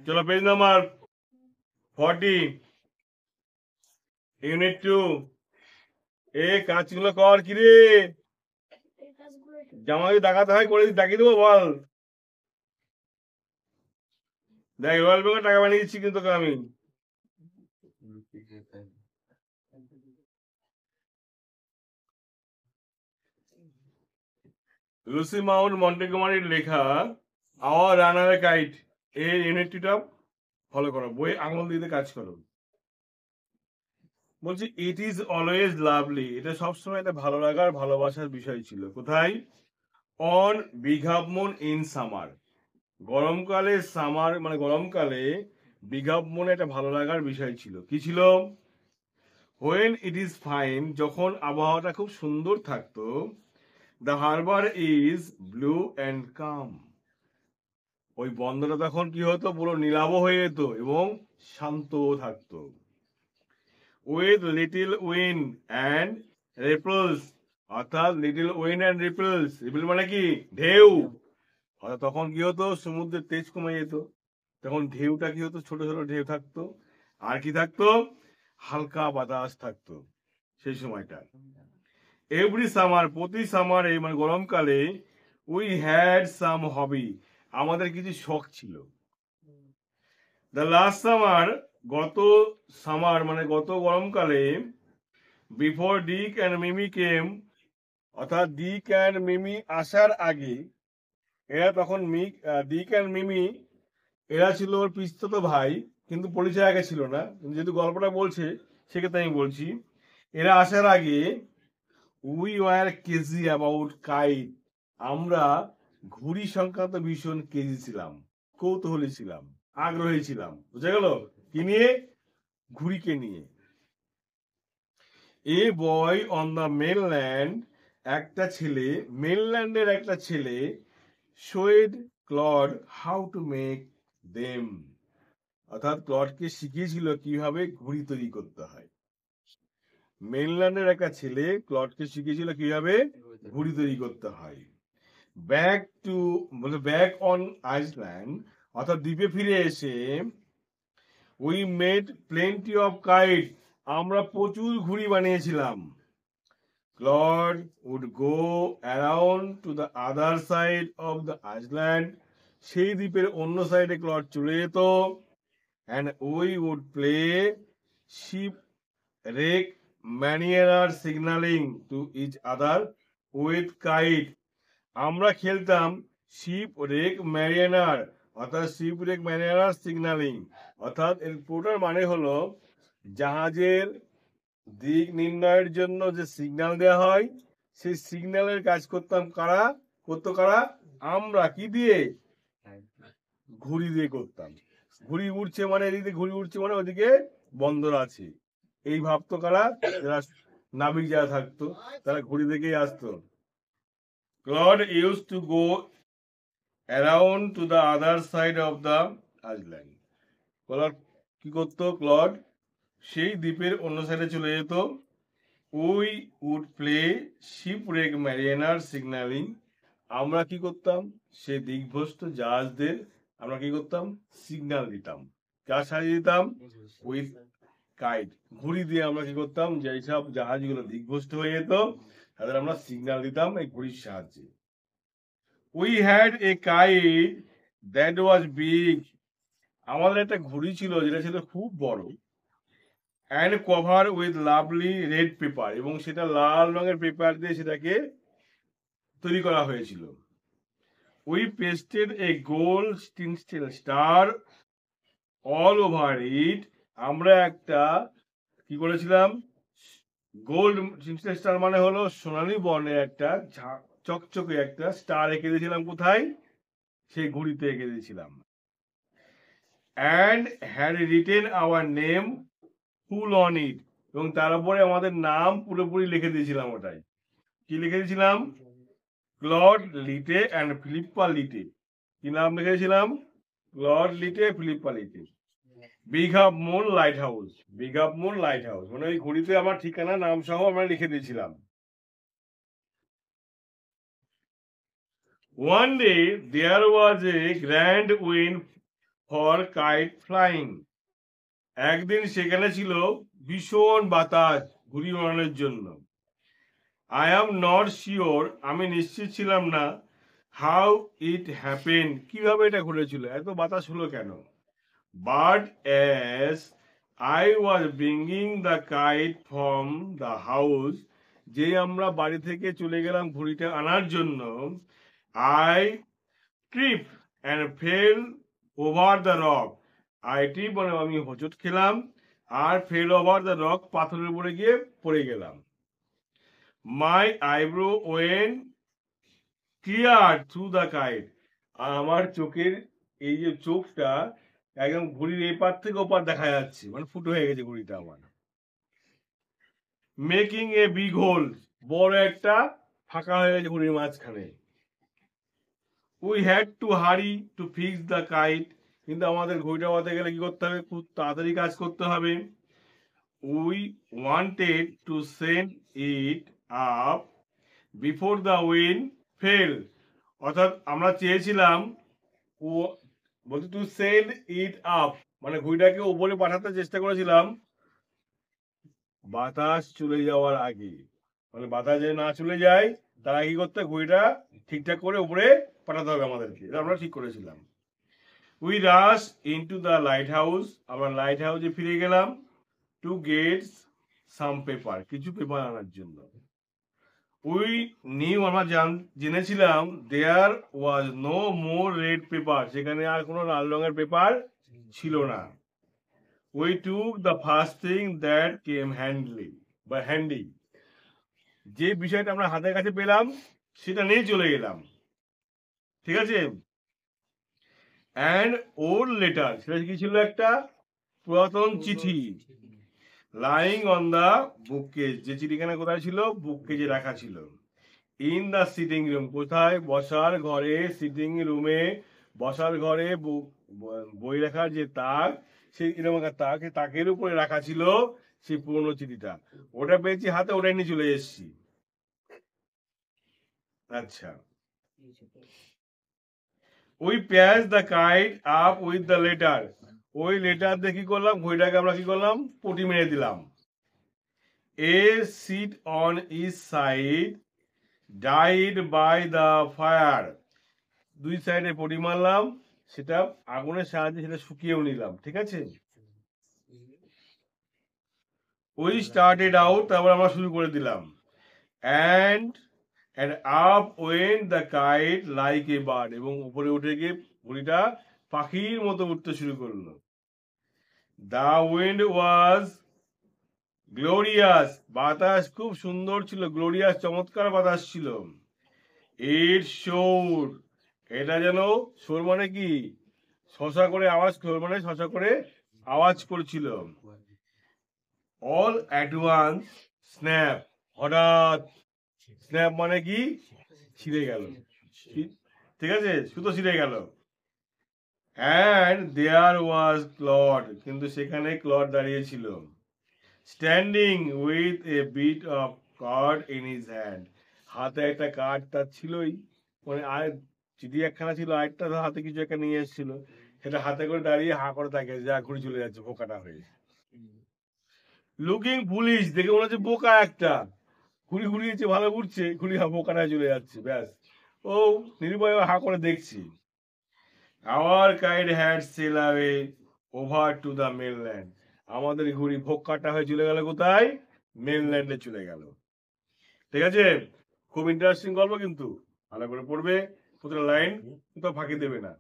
চলো page number 40 unit 2। এ কাজগুলো কর কি রে, জামা যদি দেখাতে হয় করে দেখিয়ে দেবো, বল। দেখ রয়্যাল বেঙ্গল টাকা বানিয়ে দিচ্ছি কিন্তু তোকে আমি। লুসি মাউন্ট মন্টেগোমারির লেখা আওয়ার রানার কাইট এই ইউনিটটা ফলো করো, বই আঙুল দিতে কাজ করো। বলছি ইট ইজ অলওয়েজ লাভলি, এটা সবসময় একটা ভালো লাগার ভালোবাসার বিষয় ছিল। কোথায়? অন বিঘাপমন ইন সামার, গরমকালে সামার মানে গরমকালে বিঘাপমনে একটা ভালো লাগার বিষয় ছিল। কি ছিল? হোয়েন ইট ইজ ফাইন, যখন আবহাওয়াটা খুব সুন্দর থাকতো। The harbour is blue and calm, ওই বন্দরটা তখন কি হতো, পুরো নীলাভ হয়ে যেত এবং শান্ত থাকতো। With little wind and ripples, অর্থাৎ little wind and ripples, ripple মানে কি? ঢেউ। অর্থাৎ তখন কি হতো, সমুদ্রের তেজ কমে যেত, তখন ঢেউটা কি হতো, ছোট ছোট ঢেউ থাকতো। আর কি থাকতো? হালকা বাতাস থাকতো সেই সময়টা। এভরি সামার, প্রতি সামারে মানে গরমকালে, উই হ্যাড সাম হবি, আমাদের কিছু শখ ছিল। দ্য লাস্ট সামার, গত সামার মানে গত গরমকালে, বিফোর ডিক অ্যান্ড মিমি কেম, অর্থাৎ ডিক অ্যান্ড মিমি আসার আগে, এরা তখন ডিক অ্যান্ড মিমি এরা ছিল ওর পিস্তত ভাই, কিন্তু পরিচয় আগে ছিল না, যেহেতু গল্পটা বলছে সেক্ষেত্রে আমি বলছি। এরা আসার আগে we were KG about kite, আমরা ঘুড়ি সংক্রান্ত ভীষণ কেজি ছিলাম, কৌতূহলী ছিলাম, আগ্রহী ছিলাম। বুঝা গেল? কি নিয়ে? ঘুড়িকে নিয়ে। এ বয় অন দ্য মেনল্যান্ড, একটা ছেলে, মেনল্যান্ডের একটা ছেলে, showed Claude how to make them, অর্থাৎ ক্লডকে শিখিয়েছিল কিভাবে ঘুড়ি তৈরি করতে হয়। মেনল্যান্ডের একটা ছেলে ক্লডকে শিখিয়েছিল কিভাবে ঘুড়ি তৈরি করতে হয়। ব্যাক টু মানে ব্যাক অন আইসল্যান্ড, অর্থাৎ দ্বীপে ফিরে এসে, we made plenty of kite, আমরা প্রচুর ঘুড়ি বানিয়েছিলাম। Claude would go around to the other side of the island, সেই দ্বীপের অন্য সাইডে ক্লড চলে যেত। And we would play shipwreck mariner signalling to each other with kite, আমরা খেলতাম শিপ রেক ম্যারিয়ানার, অর্থাৎ শিপ রেক ম্যারিয়ানার সিগনালিং, অর্থাৎ এর পুরোটার মানে হলো জাহাজের দিক নির্ণয়ের জন্য যে সিগন্যাল দেওয়া হয়, সেই সিগন্যালের কাজ করতাম কারা? করতো কারা? আমরা। কি দিয়ে? ঘুড়ি দিয়ে করতাম। ঘুড়ি উড়ছে মানে এদিকে ঘুড়ি উড়ছে মানে ওদিকে বন্দর আছে, এই ভাবতো কারা? যারা নাবিক যারা থাকতো তারা ঘুড়ি দেখেই আসতো। Claude used to go around to the other side of the island, Claude কি করতো? ক্লড সেই দ্বীপের অন্য সাইডে চলে যেত। We would play shipwreck mariner signalling, আমরা কি করতাম? সেই দিকভ্রষ্ট জাহাজদের আমরা কি করতাম? সিগন্যাল দিতাম। কার সাহায্যে দিতাম? উইথ কাইট, ঘুড়ি দিয়ে আমরা কি করতাম? যেই সব জাহাজগুলো দিকভ্রষ্ট হয়ে যেত তাদের আমরা সিগন্যাল দিতাম এই ঘুড়ির সাহায্যে। We had a kite that was big, আমাদের একটা ঘুড়ি ছিল যেটা ছিল খুব বড়। And cover with lovely red paper, এবং সেটা লাল রঙের পেপার দিয়ে সেটাকে তৈরি করা হয়েছিল। We pasted a gold tinsel star all over it, আমরা একটা কি করেছিলাম? গোল্ড টিনস্টেল স্টার মানে হলো সোনালী বর্ণের একটা চকচকে একটা স্টার এঁকে দিয়েছিলাম। কোথায়? সেই ঘুড়িতে এঁকে দিয়েছিলাম। And had written hour name full on it, এবং তার উপরে আমাদের নাম পুরোপুরি লিখে দিয়েছিলাম। ওটাই কি লিখে দিয়েছিলাম? Claude Leete and Philippa Leete, কি নাম লিখেছিলাম? Claude Leete, Philippa Leete. Big half moon lighthouse, big half moon lighthouse মানে ওই ঘড়িতে আমার ঠিকানা নাম সহ আমরা লিখে দিয়েছিলাম। One day there was a grand wind for kite flying. একদিন সেখানে ছিল ভীষণ বাতাস ঘুড়ি ওড়ানোর জন্য। আই অ্যাম নট শিওর, আমি নিশ্চিত ছিলাম না, হাউ ইট হ্যাপেন, কিভাবে এটা ঘটেছিল, এত বাতাস হলো কেন। But as I was bringing the kite from the house, যে আমরা বাড়ি থেকে চলে গেলাম ঘুড়িটা আনার জন্য, I trip and fell over the rock. I trip মানে আমি হোঁচট খেলাম, আর ফেল ওভার দ্য রক, পাথরের উপরে গিয়ে পড়ে গেলাম। My eyebrow went clear through the kite, আর আমার চোখের এই যে চোখটা একদম ঘুড়ির এপার থেকে ওপার দেখা যাচ্ছে, মানে ফুটো হয়ে গেছে ঘুড়িটা আমার। মেকিং এ বিগ হোল, বড় একটা ফাঁকা হয়ে গেছে ঘুড়ির মাঝখানে। We had to hurry to fix the kite, কিন্তু আমাদের ঘড়িটা বাঁধতে গেলে কি করতে হবে, খুব তাড়াতাড়ি কাজ করতে হবে। We wanted to send it up before the wind fail, অর্থাৎ আমরা চেয়েছিলাম, ও বলছে টু সেন্ড ইট আপ, মানে ঘড়িটাকে উপরে পাঠাতে চেষ্টা করেছিলাম বাতাস চলে যাওয়ার আগে, মানে বাতাস যদি না চলে যায় তার আগে কি করতে, ঘড়িটা ঠিকঠাক করে উপরে পাঠাতে হবে আমাদেরকে, এটা আমরা ঠিক করেছিলাম। We rush into the lighthouse, আমরা লাইট হাউসে ফিরে গেলাম, টু গেট সাম পেপার, কিছু পেপার আনার জন্য। উই নিউ, আমরা জেনেছিলাম, there was no more red paper, সেখানে আর কোনো লাল রঙের পেপার ছিল না। We took the first thing that came handy, যে বিষয়টা আমরা হাতের কাছে পেলাম সেটা নিয়ে চলে গেলাম, ঠিক আছে। অ্যান্ড ওল্ড লেটার, সেটা কি ছিল, একটা পুরাতন চিঠি। লাইং অন দা বুককেজ, যে চিঠিখানা কোথায় ছিল, বুককেজে রাখা ছিল। ইন দা সিটিং রুম, কোথায়, বসার ঘরে, সিটিং রুমে বসার ঘরে, বই রাখার যে তাক, সেই এরকম একটা তাক, তাকের উপরে রাখা ছিল সেই পুরনো চিঠিটা, ওটা পেয়েছি হাতে, ওটাই নিয়ে চলে এসেছি। আচ্ছা, we patch the kite up with the letter, ওই লেটার দিয়ে কি করলাম, ঘড়িটাকে আমরা কি করলাম, পটি মেরে দিলাম। A sit on each side died by the fire, দুই সাইডে পটি মারলাম, সেটা আগুনের সাহায্যে সেটা শুকিয়েও নিলাম, ঠিক আছে। উই স্টার্টেড আউট, তারপর আমরা শুরু করে দিলাম। And and up went the kite like a bird, এবং উপরে উঠে গিয়ে ঘড়িটা পাখির মতো উঠতে শুরু করলো। দ্য উইন্ড ওয়াজ গ্লোরিয়াস, বাতাস খুব সুন্দর ছিল, গ্লোরিয়াস চমৎকার বাতাস ছিল। ইট শোর, এটা যেন, শোর মানে কি, শশা করে আওয়াজ, শোর মানে শশা করে আওয়াজ করছিল। অল অ্যাট ওয়ান্স স্ন্যাপ, হঠাৎ, স্ন্যাপ মানে কি, ছিঁড়ে গেল, ঠিক আছে, সুতো ছিঁড়ে গেল। অ্যান্ড দেয়ার ওয়াজ ক্লড, কিন্তু সেখানে ক্লড দাঁড়িয়ে ছিল। Standing with a bit of card in his hand, হাতে একটা কার্ড তার ছিলই, মানে আর চিঠি একখানা ছিল, আরেকটা হাতে কিছু একটা নিয়ে এসেছিল, সেটা হাতে করে দাঁড়িয়ে হা করে থাকে, যা ঘুরে চলে যাচ্ছে বোকাটা হয়ে। লুকিং পুলিশ, দেখে মনে হচ্ছে বোকা একটা, ঘুরি ঘুরিয়েছে, ভালো ঘুরছে, ঘুরি বোকাটা চলে যাচ্ছে, ব্যাস, ও নিরুপায় হা করে দেখছি। Our kite had sail away over to the mainland, আমাদের ঘুড়ি ভোক্কাটা হয়ে চলে গেল কোথায়, মেনল্যান্ডে চলে গেল, ঠিক আছে। খুব ইন্টারেস্টিং গল্প, কিন্তু ভালো করে পড়বে, প্রতিটা লাইন তো ফাঁকি দেবে না।